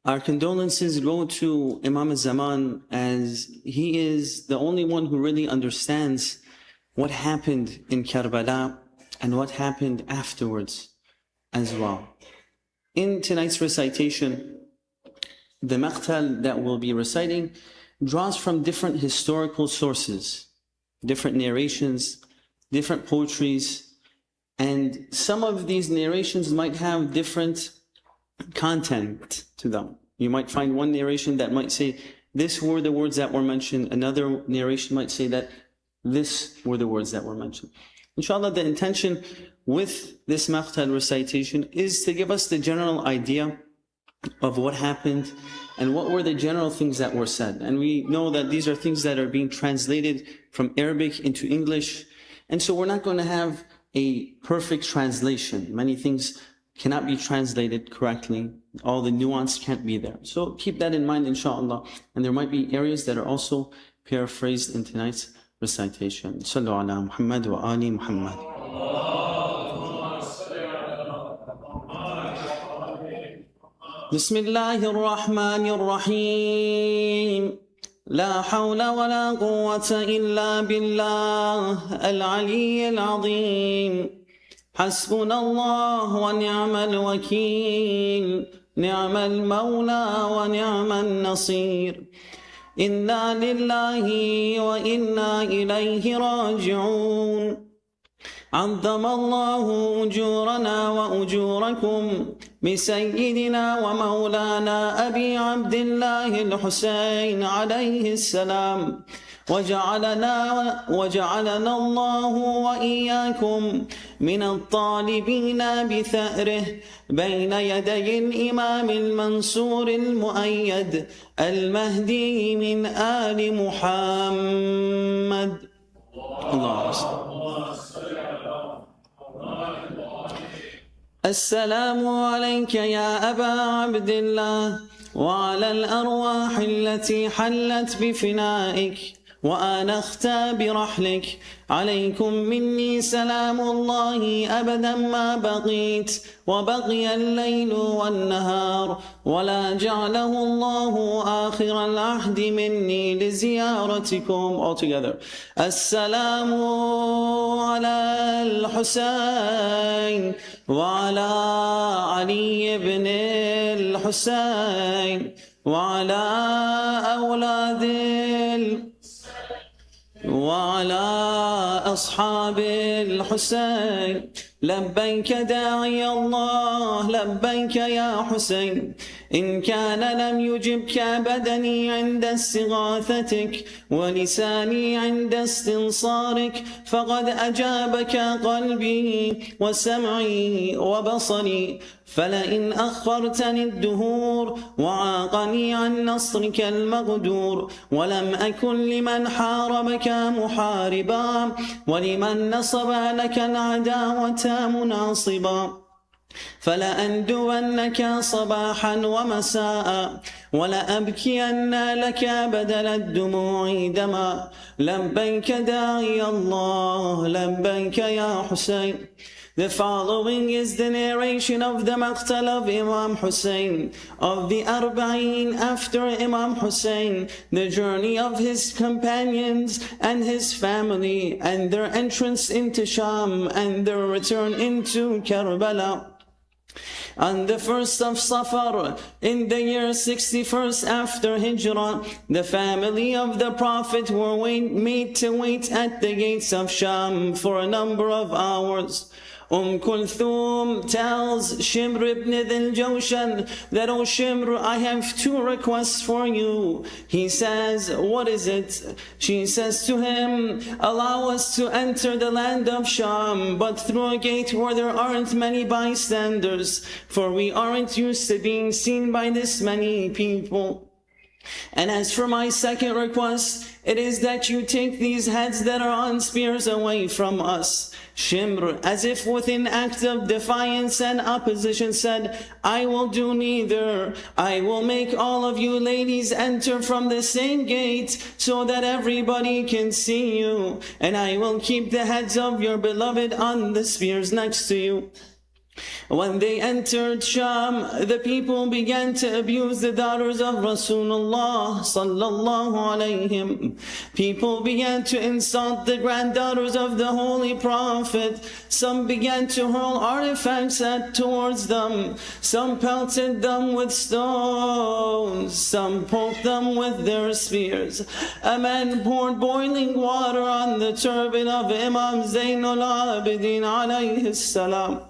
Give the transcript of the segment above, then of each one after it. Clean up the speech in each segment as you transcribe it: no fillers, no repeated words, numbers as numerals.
Our condolences go to Imam al-Zaman, as he is the only one who really understands what happened in Karbala and what happened afterwards as well. In tonight's recitation, the Maqtal that we'll be reciting draws from different historical sources, different narrations, different poetries, and some of these narrations might have different content to them. You might find one narration that might say, this were the words that were mentioned. Another narration might say that this were the words that were mentioned. Inshallah, the intention with this Maqtal recitation is to give us the general idea of what happened and what were the general things that were said. And we know that these are things that are being translated from Arabic into English. And so we're not going to have a perfect translation. Many things cannot be translated correctly. All the nuance can't be there. So keep that in mind, inshallah. And there might be areas that are also paraphrased in tonight's recitation. Sallu ala Muhammad wa ali Muhammad. Bismillahir Rahmanir Rahim. لا حول ولا قوة إلا بالله العلي العظيم. حسبنا الله ونعم الوكيل. نعم المولى ونعم النصير. إنا لله وإنا إليه راجعون. عظم الله أجورنا وأجوركم بسيدنا ومولانا أبي عبد الله الحسين عليه السلام، وجعلنا الله وإياكم من الطالبين بثأره بين يدي الإمام المنصور المؤيد المهدي من آل محمد. الله السلام عليك يا أبا عبد الله وعلى الأرواح التي حلت بفنائك وآنخت برحلك. عليكم مني سلام الله أبدا ما بقيت وبقي الليل والنهار، ولا جعله الله آخر العهد مني لزيارتكم. All together. السلام على الحسين وعلى علي بن الحسين وعلى أولاد وعلى أصحاب الحسين. لبيك داعي الله لبيك يا حسين. إن كان لم يجبك بدني عند استغاثتك ولساني عند استنصارك، فقد أجابك قلبي وسمعي وبصري. فلئن أخرتني الدهور وعاقني عن نصرك المقدور، ولم أكن لمن حاربك محاربا ولمن نصب لك العداوة مناصبا، فلأندونك صباحا ومساء ولأبكين لك بدل الدموع دما. لبيك داعي الله لبيك يا حسين. The following is the narration of the Maqtal of Imam Hussain, of the Arbaeen after Imam Hussain, the journey of his companions and his family, and their entrance into Sham and their return into Karbala. On the 1st of Safar, in the year 61st after Hijrah, the family of the Prophet were made to wait at the gates of Sham for a number of hours. Kulthum tells Shimr ibn al-Jawshan that, "O Shimr, I have two requests for you." He says, "What is it?" She says to him, "Allow us to enter the land of Sham, but through a gate where there aren't many bystanders, for we aren't used to being seen by this many people. And as for my second request, it is that you take these heads that are on spears away from us." Shimr, as if with an act of defiance and opposition, said, "I will do neither. I will make all of you ladies enter from the same gate so that everybody can see you, and I will keep the heads of your beloved on the spears next to you." When they entered Sham, the people began to abuse the daughters of Rasulullah sallallahu alayhim. People began to insult the granddaughters of the Holy Prophet. Some began to hurl artifacts towards them. Some pelted them with stones. Some poked them with their spears. A man poured boiling water on the turban of Imam Zayn al-Abideen alayhi salam.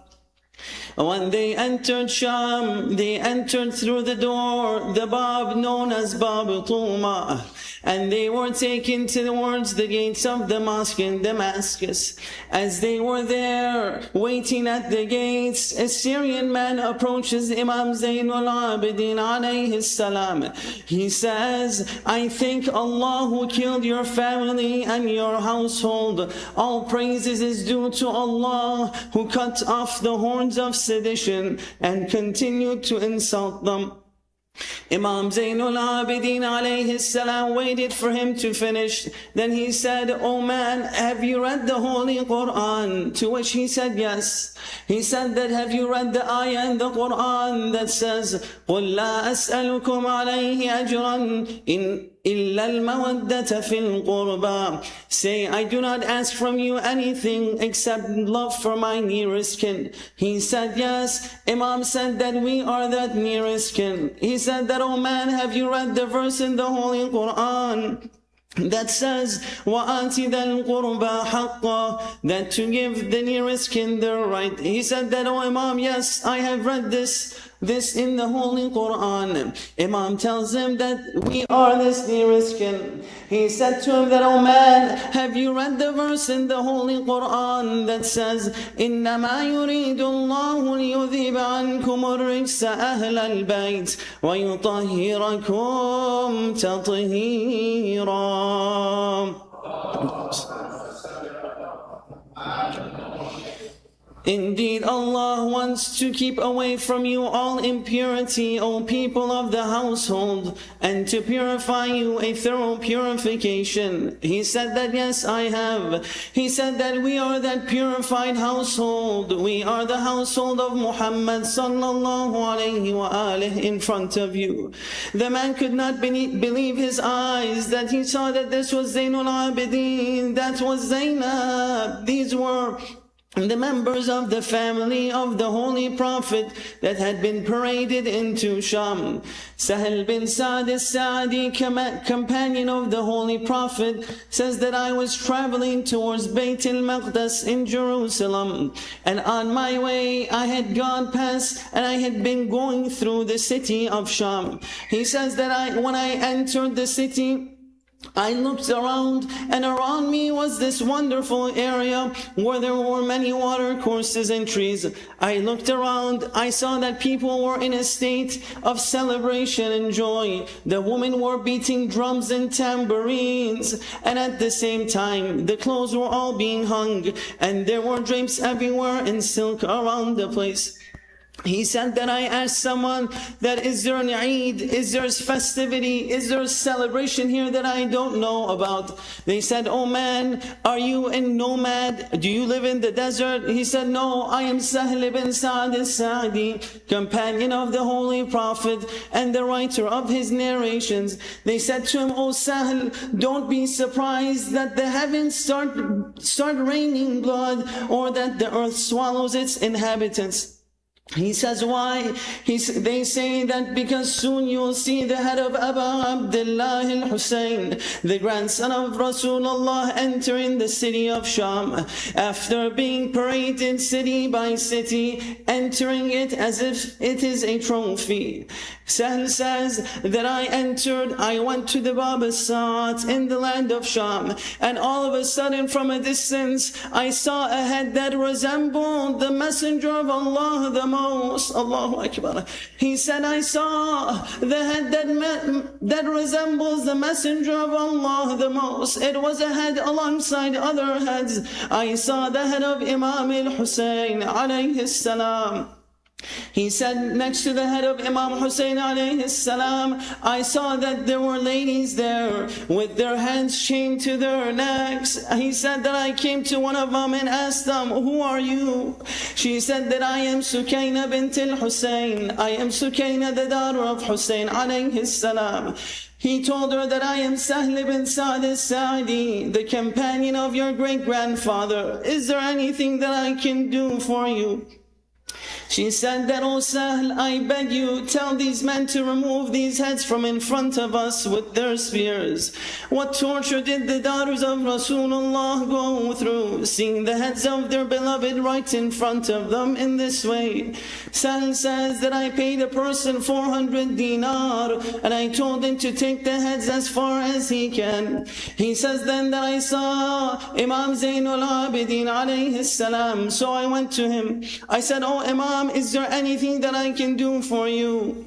When they entered Sham, they entered through the door, the Bab known as Bab Tuma, and they were taken towards the gates of Damascus. As they were there, waiting at the gates, a Syrian man approaches Imam Zayn al-Abideen alayhi salam. He says, I thank Allah who killed your family and your household. All praises is due to Allah who cut off the horns of sedition and continued to insult them. Imam Zayn al-Abideen alayhi salam waited for him to finish. Then he said, oh man, have you read the Holy Quran? To which he said, yes. He said that, have you read the ayah in the Quran that says, قُلْ لَا أَسْأَلُكُمْ عَلَيْهِ أَجْرًا إِلَّا الْمَوَدَّةَ فِي الْقُرْبَى. Say, I do not ask from you anything except love for my nearest kin. He said, yes. Imam said that we are that nearest kin. He said that, oh man, have you read the verse in the Holy Quran that says, وَآتِ ذَا الْقُرْبَى حَقًّا, that to give the nearest kin their right. He said that, oh Imam, yes, I have read this in the Holy Quran. Imam tells him that we are this nearest kin. He said to him that, oh man, have you read the verse in the Holy Quran that says, إِنَّمَا يُرِيدُ اللَّهُ لِيُذِيبَ عَنْكُمُ الرِّجْسَ أَهْلَ الْبَيْتِ وَيُطَهِّرَكُمْ تَطْهِيرًا. Indeed, Allah wants to keep away from you all impurity, O people of the household, and to purify you a thorough purification. He said that, yes, I have. He said that we are that purified household. We are the household of Muhammad sallallahu alayhi wa alihi in front of you. The man could not believe his eyes that he saw that this was Zayn al-Abideen, that was Zaynab. These were the members of the family of the Holy Prophet that had been paraded into Sham. Sahel bin Sa'd al-Sa'di, companion of the Holy Prophet, says that I was traveling towards Bayt al-Maqdis in Jerusalem, and on my way I had gone past and I had been going through the city of Sham. He says that when I entered the city, I looked around, and around me was this wonderful area where there were many water courses and trees. I looked around, I saw that people were in a state of celebration and joy. The women were beating drums and tambourines, and at the same time, the clothes were all being hung, and there were drapes everywhere and silk around the place. He said that I asked someone that, is there an Eid, is there a festivity, is there a celebration here that I don't know about? They said, oh man, are you a nomad? Do you live in the desert? He said, no, I am Sahel bin Sa'd al-Sa'di, companion of the Holy Prophet and the writer of his narrations. They said to him, oh Sahel, don't be surprised that the heavens start raining blood, or that the earth swallows its inhabitants. He says, why? They say that because soon you will see the head of Abu Abdullah al-Hussain, the grandson of Rasulullah, entering the city of Sham, after being paraded city by city, entering it as if it is a trophy. Sahl says that I went to the Bab al-Sa'at in the land of Sham, and all of a sudden from a distance I saw a head that resembled the messenger of Allah the most. Allahu Akbar. He said, I saw the head that resembles the messenger of Allah the most. It was a head alongside other heads. I saw the head of Imam al-Hussain alayhi salam. He said, next to the head of Imam Hussain alayhi salam, I saw that there were ladies there with their hands chained to their necks. He said that I came to one of them and asked them, who are you? She said that I am Sukayna bint al-Hussain. I am Sukayna, the daughter of Hussain alayhi salam. He told her that I am Sahl ibn Sa'd al-Sa'di, the companion of your great-grandfather. Is there anything that I can do for you? She said that, O Sahl, I beg you, tell these men to remove these heads from in front of us with their spears. What torture did the daughters of Rasulullah go through, seeing the heads of their beloved right in front of them in this way? Sahl says that I paid a person 400 dinar, and I told him to take the heads as far as he can. He says then that I saw Imam Zayn al-Abideen alayhi salam, so I went to him. I said, oh Imam, is there anything that I can do for you?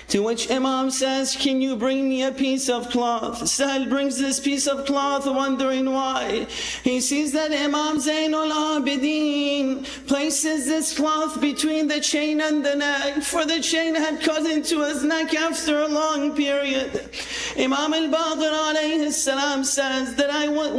To which Imam says, can you bring me a piece of cloth? Sahl brings this piece of cloth, wondering why. He sees that Imam Zayn al-Abideen places this cloth between the chain and the neck, for the chain had cut into his neck after a long period. Imam al-Badr alayhi salam says that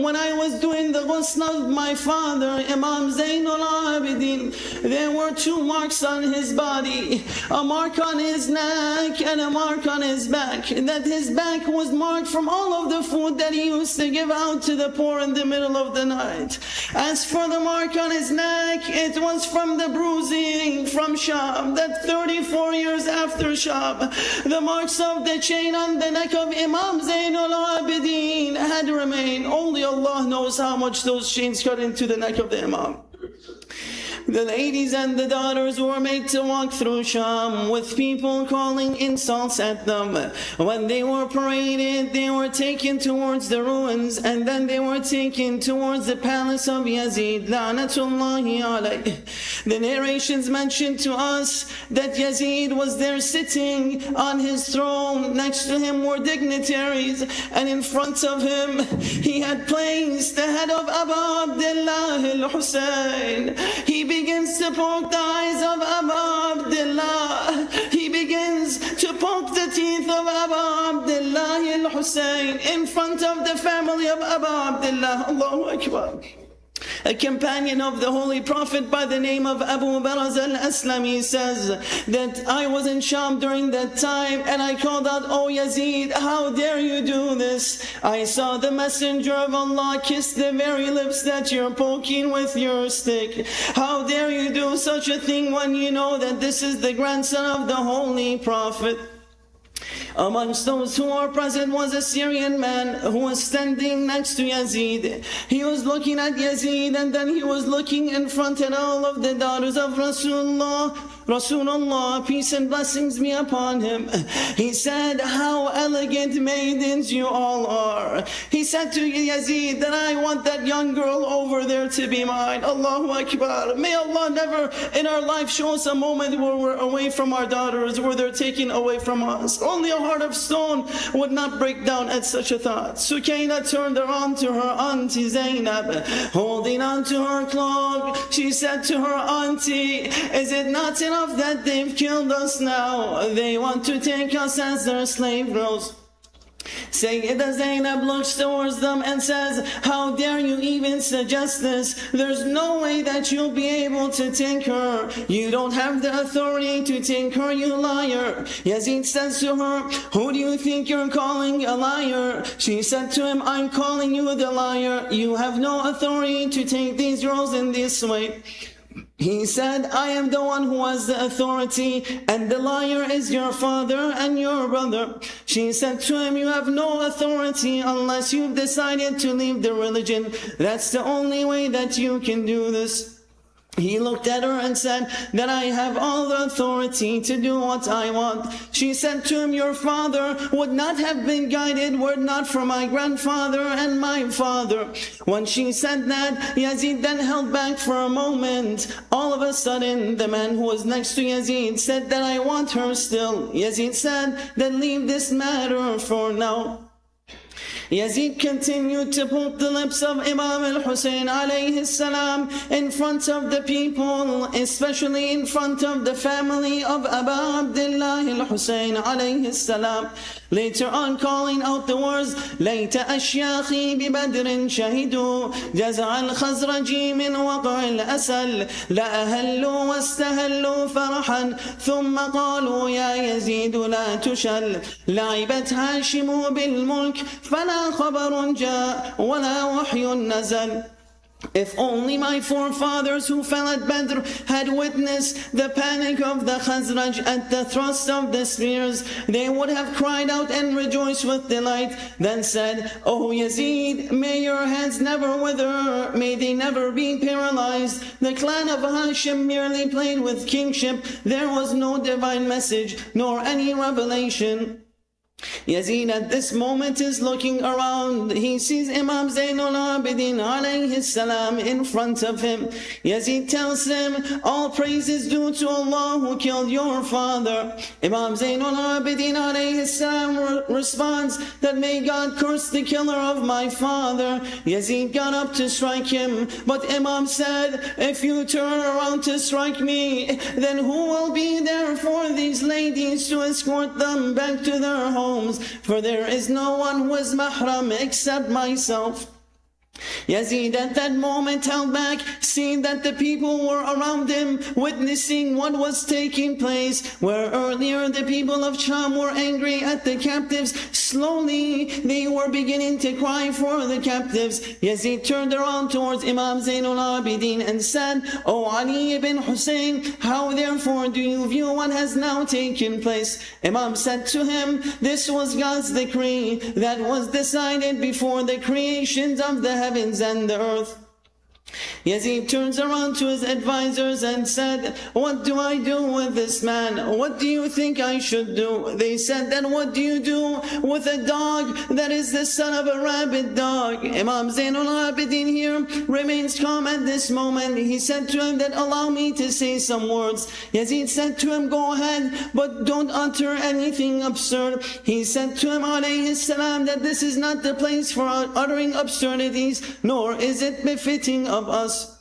when I was doing the ghusl of my father, Imam Zayn al-Abideen, there were two marks on his body, a mark on his neck and a mark on his back, that his back was marked from all of the food that he used to give out to the poor in the middle of the night. As for the mark on his neck, it was from the bruising from Sham, that 34 years after Sham, the marks of the chain on the neck of Imam Zayn al-Abideen had remained. Only Allah knows how much those chains cut into the neck of the Imam. The ladies and the daughters were made to walk through Sham with people calling insults at them. When they were paraded, they were taken towards the ruins, and then they were taken towards the palace of Yazid, la'natullahi alayh. The narrations mention to us that Yazid was there sitting on his throne. Next to him were dignitaries, and in front of him he had placed the head of Abu Abdullah al-Hussain. He begins to poke the eyes of Abu Abdullah. He begins to poke the teeth of Abu Abdullah al-Hussain in front of the family of Abu Abdullah. Allahu Akbar. A companion of the Holy Prophet by the name of Abu Baraz al-Aslami says that I was in Sham during that time, and I called out, "Oh Yazid, how dare you do this? I saw the Messenger of Allah kiss the very lips that you're poking with your stick. How dare you do such a thing when you know that this is the grandson of the Holy Prophet?" Amongst those who were present was a Syrian man who was standing next to Yazid. He was looking at Yazid, and then he was looking in front at all of the daughters of Rasulullah, peace and blessings be upon him. He said, "How elegant maidens you all are." He said to Yazid that I want that young girl over there to be mine. Allahu Akbar. May Allah never in our life show us a moment where we're away from our daughters, where they're taken away from us. Only a heart of stone would not break down at such a thought. Sukayna turned around to her auntie Zaynab, holding on to her cloak. She said to her auntie, "Is it not enough that they've killed us now? They want to take us as their slave girls." Sayyida Zaynab looks towards them and says, "How dare you even suggest this? There's no way that you'll be able to take her. You don't have the authority to take her, you liar." Yazid says to her, "Who do you think you're calling a liar?" She said to him, "I'm calling you the liar. You have no authority to take these girls in this way." He said, "I am the one who has the authority, and the liar is your father and your brother." She said to him, "You have no authority unless you've decided to leave the religion. That's the only way that you can do this." He looked at her and said that I have all the authority to do what I want. She said to him, "Your father would not have been guided were it not for my grandfather and my father." When she said that, Yazid then held back for a moment. All of a sudden, the man who was next to Yazid said that I want her still. Yazid said that leave this matter for now. Yazid continued to put the lips of Imam al-Hussain alayhi salam in front of the people, especially in front of the family of Abu Abdullah al-Hussain alayhi salam. Later on, calling out the words, لَيْتَ أَشْيَاخِي بِبَدْرٍ شَهِدُوا جَزَعَ الْخَزْرَجِ مِنْ وَقْعِ الْأَسَلِ لَأَهَلُّوا وَاسْتَهَلُّوا فَرَحًا ثُمَّ قَالُوا يَا يَزِيدُ لَا تُشَلْ لَعِبَتْ هَاشِمُ بِالْمُلْكِ فَلَا خَبَرٌ جَاءَ وَلَا وَحْيٌ نَزَلَ. If only my forefathers who fell at Badr had witnessed the panic of the Khazraj at the thrust of the spears, they would have cried out and rejoiced with delight, then said, O Yazid, may your hands never wither, may they never be paralyzed. The clan of Hashim merely played with kingship. There was no divine message, nor any revelation. Yazid at this moment is looking around. He sees Imam Zayn al-Abideen alayhi salam in front of him. Yazid tells him, all praise is due to Allah who killed your father. Imam Zayn al-Abideen alayhi salam responds that may God curse the killer of my father. Yazid got up to strike him, but Imam said, if you turn around to strike me, then who will be there for these ladies to escort them back to their home? For there is no one who is mahram except myself. Yazid at that moment held back, seeing that the people were around him, witnessing what was taking place. Where earlier the people of Sham were angry at the captives, slowly they were beginning to cry for the captives. Yazid turned around towards Imam Zayn al-Abideen and said, O Ali ibn Hussain, how therefore do you view what has now taken place? Imam said to him, this was God's decree that was decided before the creations of the heavens and the earth. Yazid turns around to his advisors and said, what do I do with this man? What do you think I should do? They said, then what do you do with a dog that is the son of a rabid dog? Imam Zayn al-Abideen here remains calm at this moment. He said to him that allow me to say some words. Yazid said to him, go ahead, but don't utter anything absurd. He said to him alayhi salam that this is not the place for uttering absurdities, nor is it befitting of us.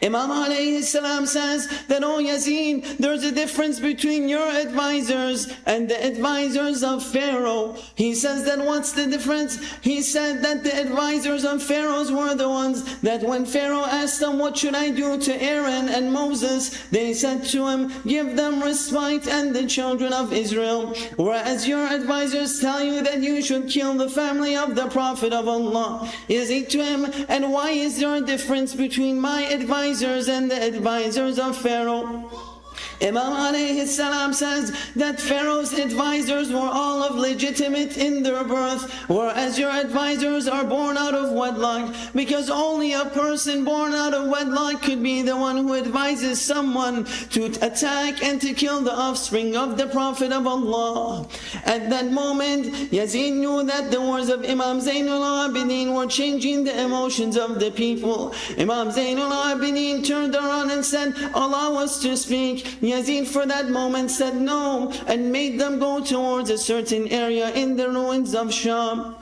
Imam alayhi salam says that, oh Yazid, there's a difference between your advisors and the advisors of Pharaoh. He says that what's the difference? He said that the advisors of Pharaoh were the ones that when Pharaoh asked them, what should I do to Aaron and Moses? They said to him, give them respite and the children of Israel. Whereas your advisors tell you that you should kill the family of the Prophet of Allah. Yazid to him, and why is there a difference between my advisors and the advisors of Pharaoh? Imam alayhi salam says that Pharaoh's advisors were all of legitimate in their birth, whereas your advisors are born out of wedlock, because only a person born out of wedlock could be the one who advises someone to attack and to kill the offspring of the Prophet of Allah. At that moment, Yazid knew that the words of Imam Zayn al-Abideen were changing the emotions of the people. Imam Zayn al-Abideen turned around and said, allow us to speak. Yazid for that moment said no and made them go towards a certain area in the ruins of Sham.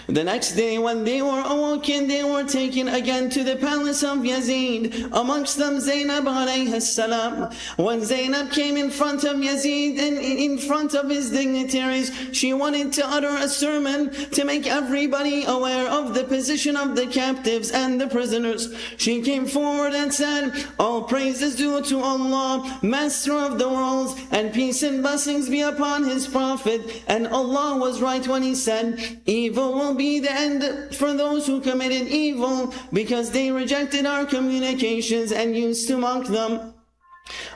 The next day when they were awoken, they were taken again to the palace of Yazid, amongst them Zaynab alayhi salam. When Zaynab came in front of Yazid and in front of his dignitaries, she wanted to utter a sermon to make everybody aware of the position of the captives and the prisoners. She came forward and said, all praise is due to Allah, Master of the worlds, and peace and blessings be upon his Prophet. And Allah was right when he said, evil will be the end for those who committed evil, because they rejected our communications and used to mock them.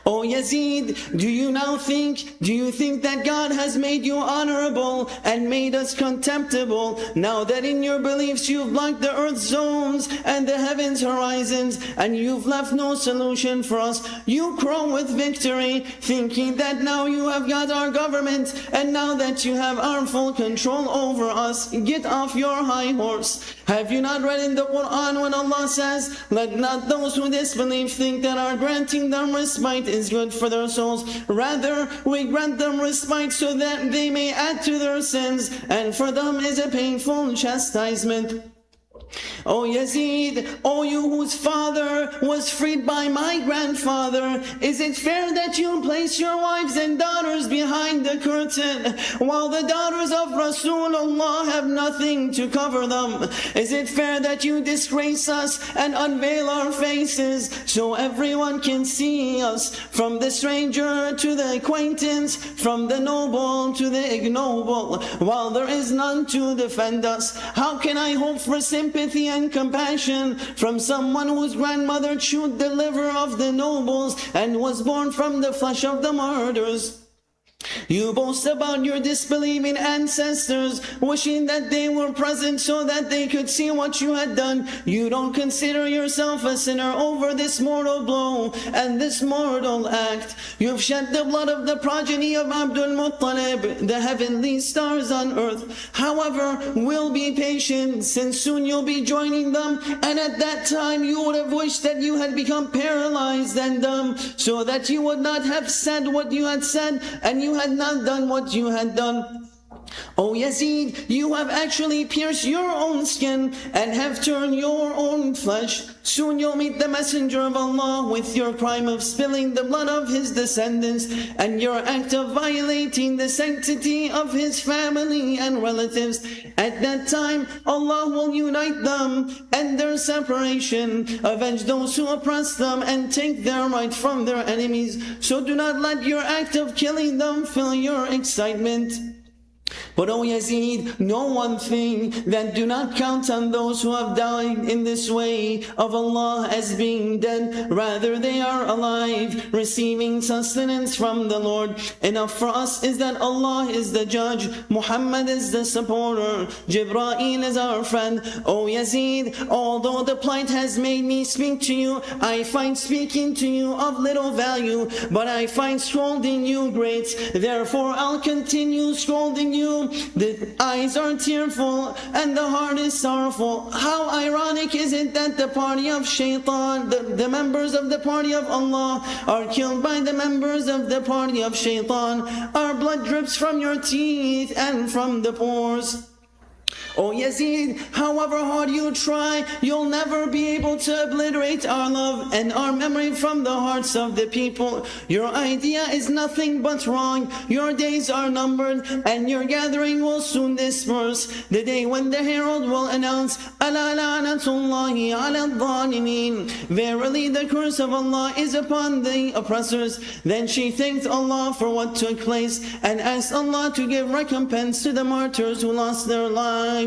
O Yazid, do you think that God has made you honorable and made us contemptible, now that in your beliefs you've blocked the earth's zones and the heavens' horizons, and you've left no solution for us? You crow with victory, thinking that now you have got our government, and now that you have our full control over us, get off your high horse. Have you not read in the Quran when Allah says, let not those who disbelieve think that our granting them respite is good for their souls. Rather, we grant them respite so that they may add to their sins, and for them is a painful chastisement. O Yazid, O you whose father was freed by my grandfather, is it fair that you place your wives and daughters behind the curtain, while the daughters of Rasulullah have nothing to cover them? Is it fair that you disgrace us and unveil our faces, so everyone can see us, from the stranger to the acquaintance, from the noble to the ignoble, while there is none to defend us? How can I hope for sympathy and compassion from someone whose grandmother chewed the liver of the nobles and was born from the flesh of the martyrs? You boast about your disbelieving ancestors, wishing that they were present so that they could see what you had done. You don't consider yourself a sinner over this mortal blow and this mortal act. You've shed the blood of the progeny of Abdul Muttalib, the heavenly stars on earth. However, we'll be patient, since soon you'll be joining them, and at that time you would have wished that you had become paralyzed and dumb, so that you would not have said what you had said, and you had not done what you had done. O Yazid, you have actually pierced your own skin and have turned your own flesh. Soon you'll meet the Messenger of Allah with your crime of spilling the blood of his descendants and your act of violating the sanctity of his family and relatives. At that time, Allah will unite them, and their separation, avenge those who oppress them, and take their right from their enemies. So do not let your act of killing them fill your excitement. But O Yazid, know one thing, that do not count on those who have died in this way of Allah as being dead. Rather, they are alive, receiving sustenance from the Lord. Enough for us is that Allah is the judge, Muhammad is the supporter, Jibreel is our friend. O Yazid, although the plight has made me speak to you, I find speaking to you of little value, but I find scolding you great. Therefore I'll continue scolding you. The eyes are tearful and the heart is sorrowful. How ironic is it that the party of Shaitan, the members of the party of Allah, are killed by the members of the party of Shaitan. Our blood drips from your teeth and from the pores. O Yazid, however hard you try, you'll never be able to obliterate our love and our memory from the hearts of the people. Your idea is nothing but wrong. Your days are numbered, and your gathering will soon disperse. The day when the herald will announce, Ala la'natullahi ala al-zalimin. Verily the curse of Allah is upon the oppressors. Then she thanked Allah for what took place, and asked Allah to give recompense to the martyrs who lost their lives.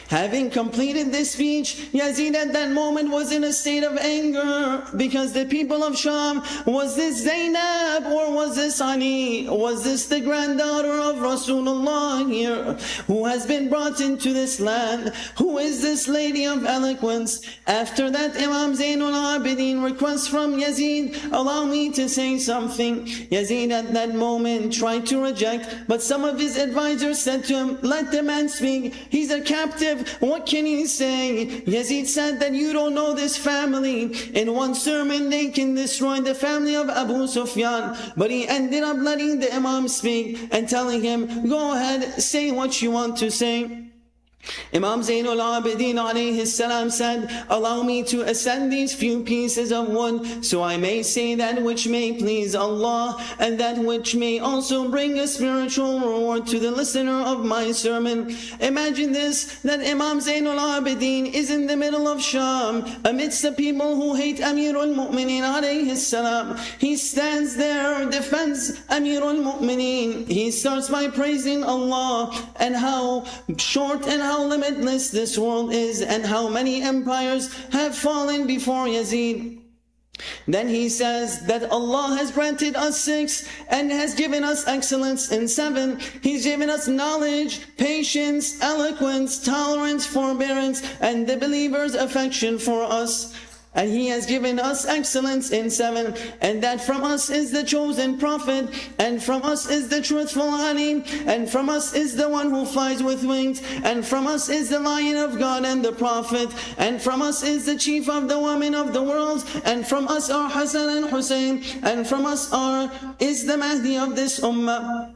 Having completed this speech, Yazid at that moment was in a state of anger, because the people of Sham, was this Zaynab or was this Ali? Was this the granddaughter of Rasulullah here, who has been brought into this land? Who is this lady of eloquence? After that, Imam Zayn al-Abideen requests from Yazid, allow me to say something. Yazid at that moment tried to reject, but some of his advisors said to him, let the man speak, he's a captive. What can he say? Yazid said that you don't know this family. In one sermon they can destroy the family of Abu Sufyan. But he ended up letting the Imam speak and telling him, go ahead, say what you want to say. Imam Zayn al-Abideen alayhi salam said, allow me to ascend these few pieces of wood, so I may say that which may please Allah, and that which may also bring a spiritual reward to the listener of my sermon. Imagine this, that Imam Zayn al-Abideen is in the middle of Sham, amidst the people who hate Amir al-Mu'mineen alayhi salam. He stands there, defends Amir al-Mu'mineen. He starts by praising Allah, and how short and how limitless this world is, and how many empires have fallen before Yazid. Then he says that Allah has granted us 6 and has given us excellence in 7. He's given us knowledge, patience, eloquence, tolerance, forbearance, and the believer's affection for us. And he has given us excellence in 7, and that from us is the chosen prophet, and from us is the truthful Ali, and from us is the one who flies with wings, and from us is the lion of God and the prophet, and from us is the chief of the women of the world, and from us are Hassan and Hussain, and from us is the Mahdi of this ummah.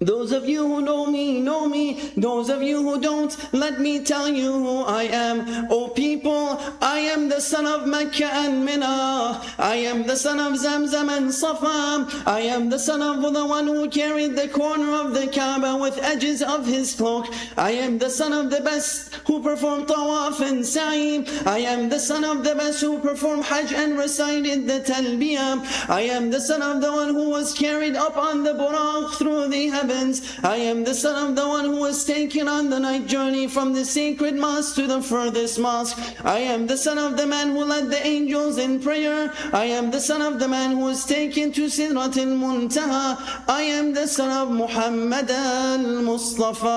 Those of you who know me, know me. Those of you who don't, let me tell you who I am. O people, I am the son of Mecca and Mina. I am the son of Zamzam and Safa. I am the son of the one who carried the corner of the Kaaba with edges of his cloak. I am the son of the best who performed Tawaf and Sa'i. I am the son of the best who performed Hajj and recited the Talbiyah. I am the son of the one who was carried up on the Buraq through the heavens. I am the son of the one who was taken on the night journey from the sacred mosque to the furthest mosque. I am the son of the man who led the angels in prayer. I am the son of the man who was taken to Sidrat al-Muntaha. I am the son of Muhammad al-Mustafa.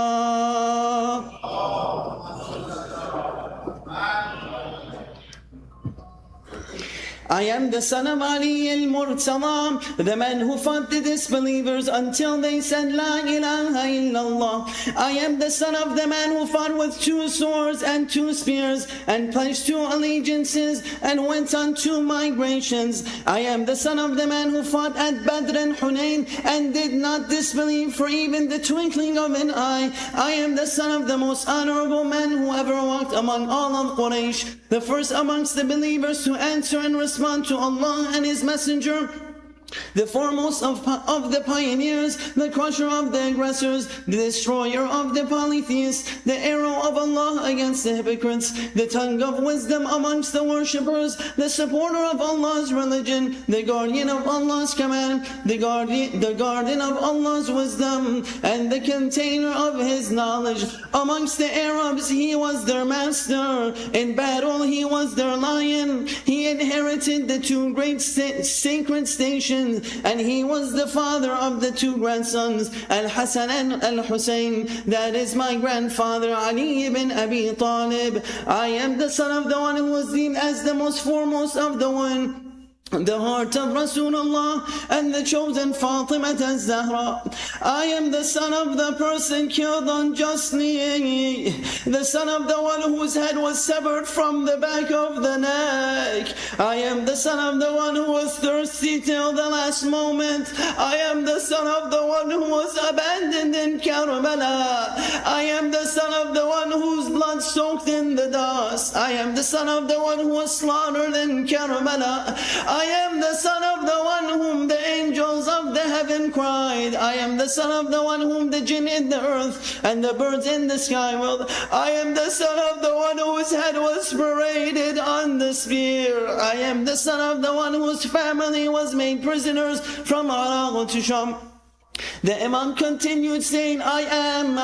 I am the son of Ali al-Murtala, the man who fought the disbelievers until they said La ilaha illallah. I am the son of the man who fought with 2 swords and 2 spears and pledged 2 allegiances and went on 2 migrations. I am the son of the man who fought at Badr and Hunayn and did not disbelieve for even the twinkling of an eye. I am the son of the most honorable man who ever walked among all of Quraysh, the first amongst the believers to answer and respond to Allah and His Messenger, the foremost of the pioneers, the crusher of the aggressors, the destroyer of the polytheists, the arrow of Allah against the hypocrites, the tongue of wisdom amongst the worshippers, the supporter of Allah's religion, the guardian of Allah's command, the guardian of Allah's wisdom, and the container of His knowledge. Amongst the Arabs, He was their master. In battle, He was their lion. He inherited the 2 great sacred stations, and He was the father of the 2 grandsons, al-Hassan and al-Hussain. That is my grandfather, Ali ibn Abi Talib. I am the son of the one who was deemed as the most foremost of the one, the heart of Rasulullah and the chosen Fatima al-Zahra. I am the son of the person killed unjustly, the son of the one whose head was severed from the back of the neck. I am the son of the one who was thirsty till the last moment. I am the son of the one who was abandoned in Karbala. I am the son of the one whose blood soaked in the dust. I am the son of the one who was slaughtered in Karbala. I am the son of the one whom the angels of the heaven cried. I am the son of the one whom the jinn in the earth and the birds in the sky willed. I am the son of the one whose head was paraded on the spear. I am the son of the one whose family was made prisoners from Iraq to Sham. The Imam continued saying, I am,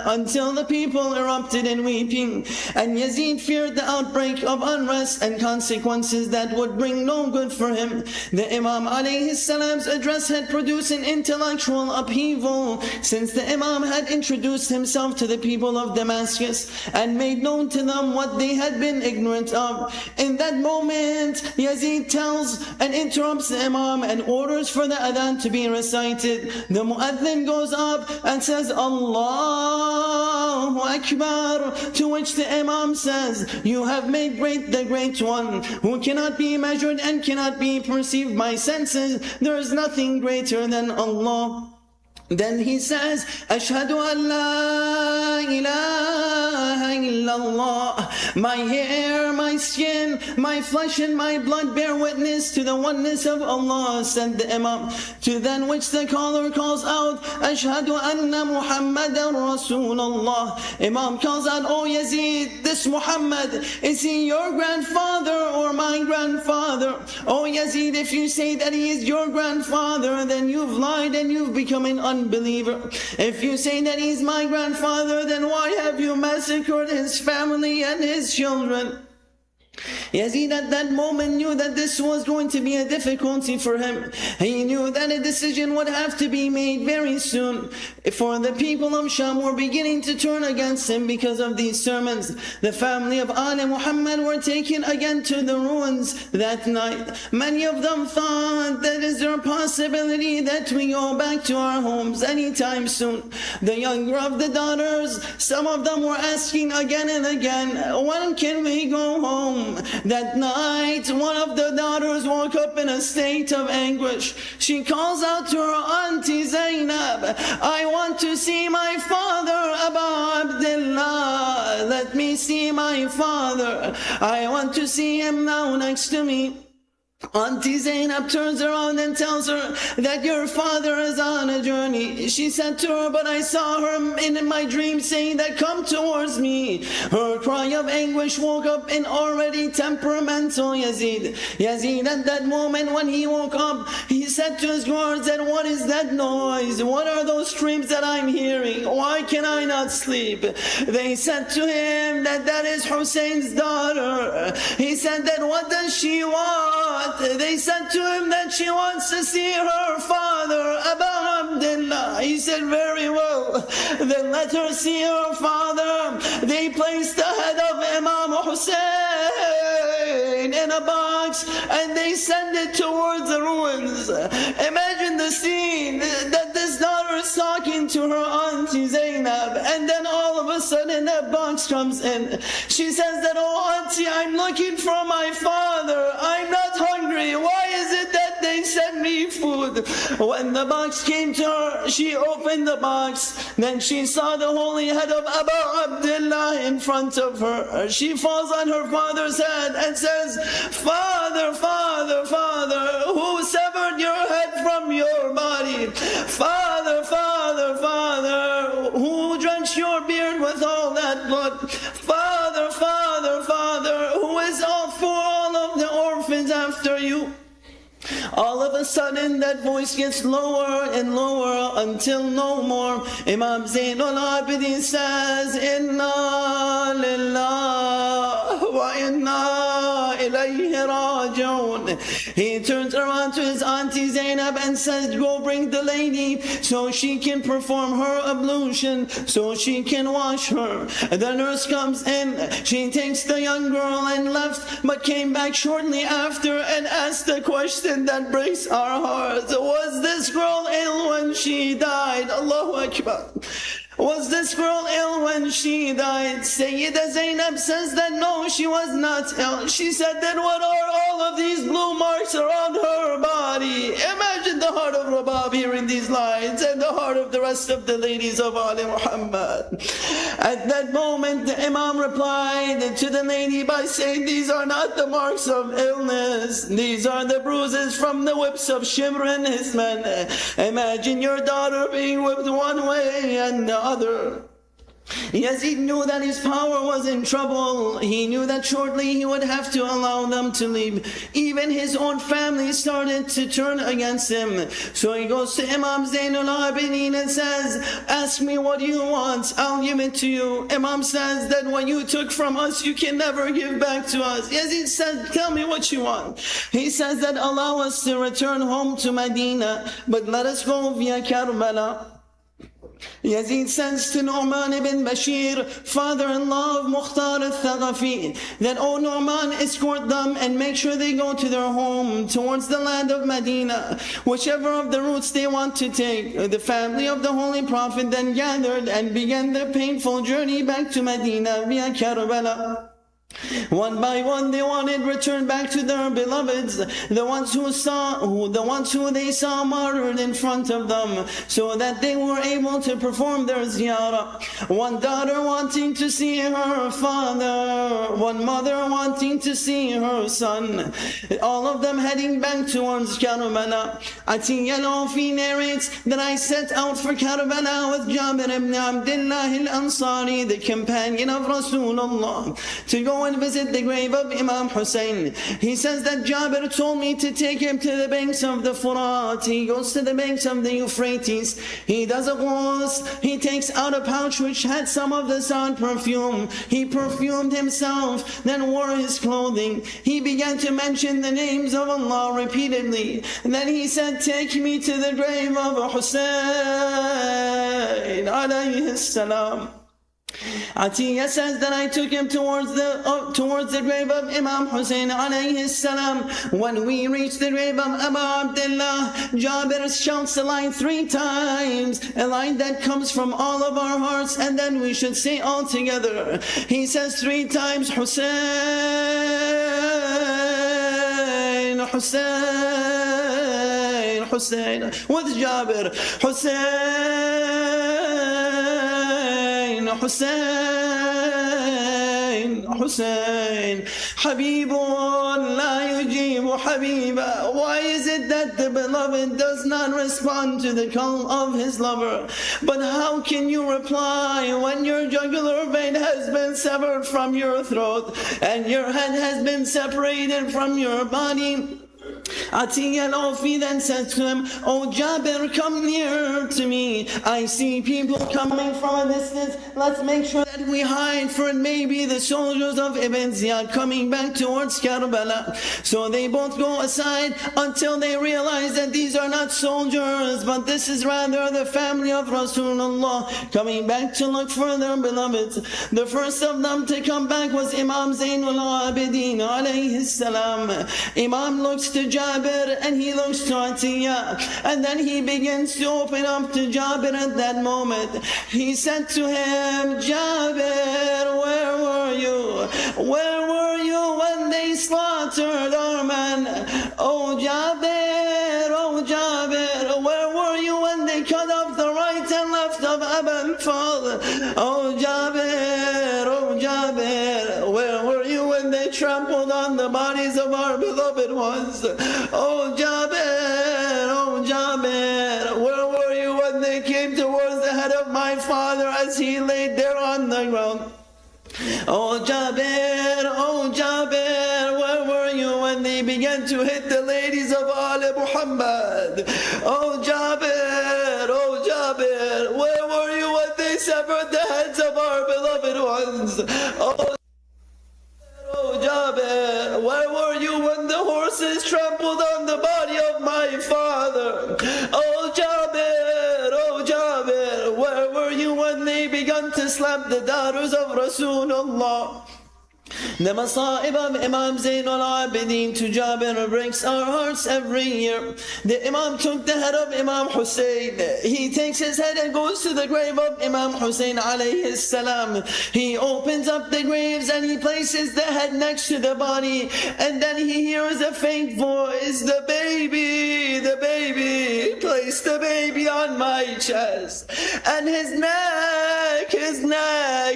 until the people erupted in weeping, and Yazid feared the outbreak of unrest and consequences that would bring no good for him. The Imam alayhi salam's address had produced an intellectual upheaval, since the Imam had introduced himself to the people of Damascus and made known to them what they had been ignorant of. In that moment, Yazid tells and interrupts the Imam and orders for the adhan to be recited. The mu'adhin goes up and says, Allahu Akbar, to which the Imam says, you have made great the Great One, who cannot be measured and cannot be perceived by senses. There is nothing greater than Allah. Then he says, Ashhadu an la ilaha illallah. My hair, my skin, my flesh and my blood bear witness to the oneness of Allah, said the Imam. To then which the caller calls out, Ashhadu anna Muhammadan Rasulullah. Imam calls out, O Yazid, this Muhammad, is he your grandfather or my grandfather? O Yazid, if you say that he is your grandfather, then you've lied and you've become an unbeliever. If you say that he's my grandfather, then why have you massacred his family and his children? Yazid at that moment knew that this was going to be a difficulty for him. He knew that a decision would have to be made very soon. For the people of Sham were beginning to turn against him because of these sermons. The family of Ali Muhammad were taken again to the ruins that night. Many of them thought that is there a possibility that we go back to our homes anytime soon. The younger of the daughters, some of them were asking again and again, when can we go home? That night, one of the daughters woke up in a state of anguish. She calls out to her auntie Zaynab, I want to see my father, Abu Abdullah. Let me see my father. I want to see him now next to me. Auntie Zaynab turns around and tells her that your father is on a journey. She said to her, but I saw her in my dream saying that come towards me. Her cry of anguish woke up an already temperamental Yazid. Yazid at that moment when he woke up, he said to his guards that what is that noise? What are those screams that I'm hearing? Why can I not sleep? They said to him that that is Hussein's daughter. He said that what does she want? They said to him that she wants to see her father, Abu Abdullah. He said, very well, then let her see her father. They placed the head of Imam Hussain in a box and they send it towards the ruins. Imagine the scene that this daughter is talking to her auntie Zaynab, and then all of a sudden that box comes in. She says that, oh auntie, I'm looking for my father. I'm not hungry. Why is it that they send me food? When the box came to her, she opened the box. Then she saw the holy head of Abu Abdullah in front of her. She falls on her father's head and says, Father, Father, Father, who severed your head from your body? Father, Father, Father, who drenched your beard with all that blood? Father, Father, Father, who is all for all of the orphans after you? All of a sudden that voice gets lower and lower until no more. Imam Zayn al-Abideen says, Inna lillah wa inna ilayhi raji'un. He turns around to his auntie Zaynab and says, go bring the lady so she can perform her ablution, so she can wash her. The nurse comes in, she takes the young girl and left, but came back shortly after and asked the question that breaks our hearts. Was this girl ill when she died? Allahu Akbar. Was this girl ill when she died? Sayyida Zaynab says that no, she was not ill. She said that what are all of these blue marks around her body? Imagine the heart of Rabab hearing these lines and the heart of the rest of the ladies of Ali Muhammad. At that moment the Imam replied to the lady by saying, these are not the marks of illness. These are the bruises from the whips of Shimr and his men. Imagine your daughter being whipped one way and the other. Yazid knew that his power was in trouble. He knew that shortly he would have to allow them to leave. Even his own family started to turn against him. So he goes to Imam Zayn al-Abideen and says, ask me what you want, I'll give it to you. Imam says that what you took from us, you can never give back to us. Yazid said, tell me what you want. He says that allow us to return home to Medina, but let us go via Karbala. Yazid sends to Nu'man ibn Bashir, father-in-law of Maqtal al-Thaqafi, that, oh Nu'man, escort them and make sure they go to their home towards the land of Madinah, whichever of the routes they want to take. The family of the Holy Prophet then gathered and began their painful journey back to Madinah via Karbala. One by one they wanted return back to their beloveds, the ones who they saw martyred in front of them, so that they were able to perform their ziyarah. One daughter wanting to see her father, one mother wanting to see her son, all of them heading back towards Karbala. Atiyya al-Awfi narrates that I set out for Karbala with Jabir ibn Abdullah al-Ansari, the companion of Rasulullah, to go and and visit the grave of Imam Hussain. He says that Jabir told me to take him to the banks of the Furat. He goes to the banks of the Euphrates. He does a ghusl. He takes out a pouch which had some of the sound perfume. He perfumed himself, then wore his clothing. He began to mention the names of Allah repeatedly. And then he said, take me to the grave of Hussain alayhi salam. Atiyya says that I took him towards the grave of Imam Hussain alayhi salam. When we reached the grave of Abu Abdullah, Jabir shouts a line 3 times, a line that comes from all of our hearts, and then we should say all together. He says 3 times, Hussain, Hussain, Hussain, with Jabir, Hussain, Hussain, Hussain, Habibun la yujibu Habiba. Why is it that the beloved does not respond to the call of his lover? But how can you reply when your jugular vein has been severed from your throat and your head has been separated from your body? Atiyya al-Awfi then said to him, oh Jabir, come near to me. I see people coming from a distance. Let's make sure that we hide, for it may be the soldiers of Ibn Ziyad coming back towards Karbala. So they both go aside until they realize that these are not soldiers, but this is rather the family of Rasulullah coming back to look for their beloveds. The first of them to come back was Imam Zayn al-Abideen alayhi salam. Imam looks to Jabir and he looks to Atiyya, and then he begins to open up to Jabir at that moment. He said to him, Jabir, where were you? Where were you when they slaughtered our men? Oh Jabir, where were you when they cut off the right and left of Abu Fal? Oh Jabir, where were you when they trampled on the bodies of our beloved ones? Oh Jabir, where were you when they came towards the head of my father as he laid there on the ground? Oh Jabir, where were you when they began to hit the ladies of Al Muhammad? Oh Jabir, where were you when they severed the heads of our beloved ones? Oh Jabir, where were you when the horses trampled on the body of my father? Oh Jabir, where were you when they began to slap the daughters of Rasulullah? The Masa'ib of Imam Zayn al-Abideen to Jabir breaks our hearts every year. The Imam took the head of Imam Hussain. He takes his head and goes to the grave of Imam Hussain alayhi salam. He opens up the graves and he places the head next to the body, and then he hears a faint voice, the baby, place the baby on my chest, and his neck,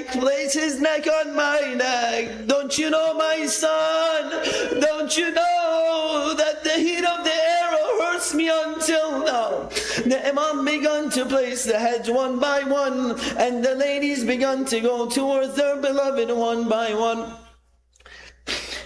place his neck on my neck. Don't you know, my son? Don't you know that the heat of the arrow hurts me until now? The Imam began to place the heads one by one, and the ladies began to go towards their beloved one by one.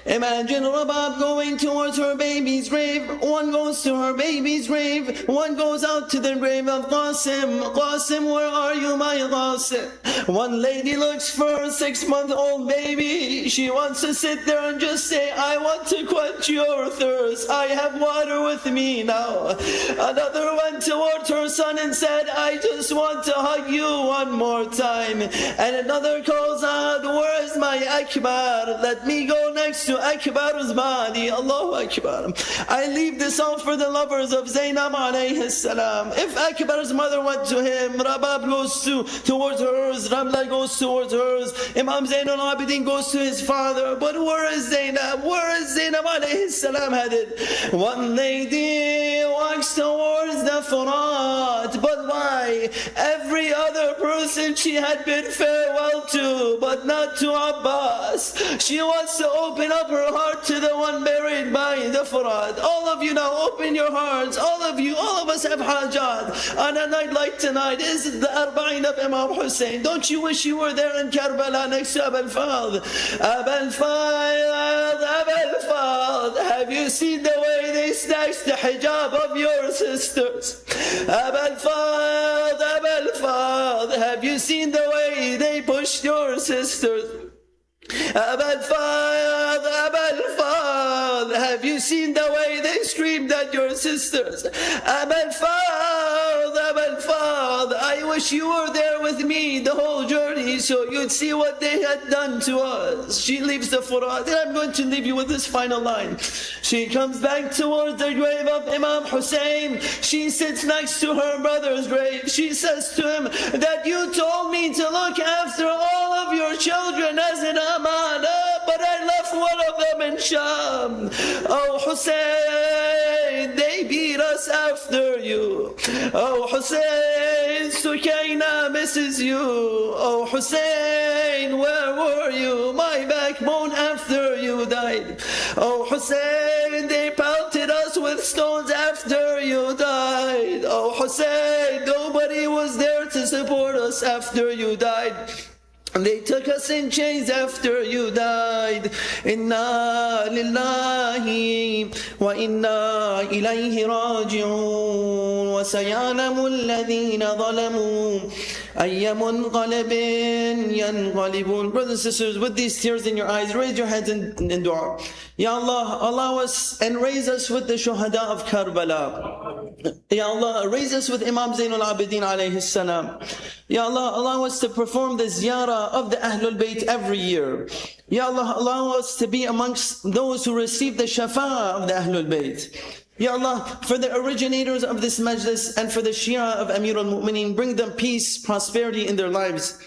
Imagine Rabab going towards her baby's grave. One goes to her baby's grave, one goes out to the grave of Qasim. Qasim, where are you, my Qasim? One lady looks for her 6-month-old baby. She wants to sit there and just say, I want to quench your thirst. I have water with me now. Another went towards her son and said, I just want to hug you one more time. And another calls out, where is my Akbar? Let me go next to Akbar's body. Allahu Akbar. I leave this all for the lovers of Zaynab alayhi salam. If Akbar's mother went to him, Rabab goes towards hers, Ramla goes towards hers, Imam Zayn al-Abideen goes to his father. But where is Zaynab? Where is Zaynab alayhi salam headed? One lady walks towards the Furat. But why? Every every other person she had bid farewell to, but not to Abbas. She wants to open up her heart to the one buried by the Furat. All of you now, open your hearts. All of you, all of us have hajat. On a night like tonight, is the Arbaeen of Imam Hussain. Don't you wish you were there in Karbala next to Abul Fadl? Abul Fadl, Abul Fadl, have you seen the way they snatched the hijab of your sisters? Abul Fadl, Abul Fadl, have you seen the way they pushed your sisters? Abul Fadl, Abul Fadl, have you seen the way they screamed at your sisters? Abul Fadl, Abul Fadl, I wish you were there with me the whole journey so you'd see what they had done to us. She leaves the Furat, and I'm going to leave you with this final line. She comes back towards the grave of Imam Hussain. She sits next to her brother's grave. She says to him that you told me to look after all of your children as an amana, but I left one of them in Sham. Oh Hussain, they beat us after you. Oh Hussain, Sukayna misses you. Oh Hussain, where were you? My backbone after you died. Oh Hussain, they pelted us with stones after you died. Oh Hussain, nobody was there to support us after you died. They took us in chains after you died. Inna lillahi wa inna ilayhi raji'un. Wa sayalamu alladhina zalamu ayya munqalibin yanqalibun. Brothers and sisters, with these tears in your eyes, raise your hands in dua. Ya Allah, allow us and raise us with the shuhada of Karbala. Ya Allah, raise us with Imam Zayn al-Abideen alayhi salam. Ya Allah, allow us to perform the ziyarah of the Ahlul Bayt every year. Ya Allah, allow us to be amongst those who receive the shafa'ah of the Ahlul Bayt. Ya Allah, for the originators of this majlis and for the Shia of Amir al-Mu'mineen, bring them peace, prosperity in their lives.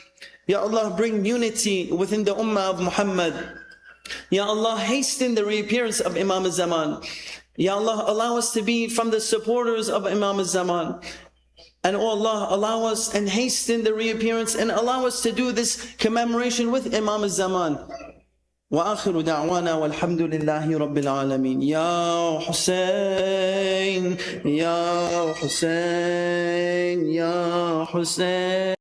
Ya Allah, bring unity within the Ummah of Muhammad. Ya Allah, hasten the reappearance of Imam al-Zaman. Ya Allah, allow us to be from the supporters of Imam al-Zaman. And oh Allah, allow us and hasten the reappearance and allow us to do this commemoration with Imam al-Zaman. وآخر دعوانا والحمد لله رب العالمين. يا حسين يا حسين يا حسين.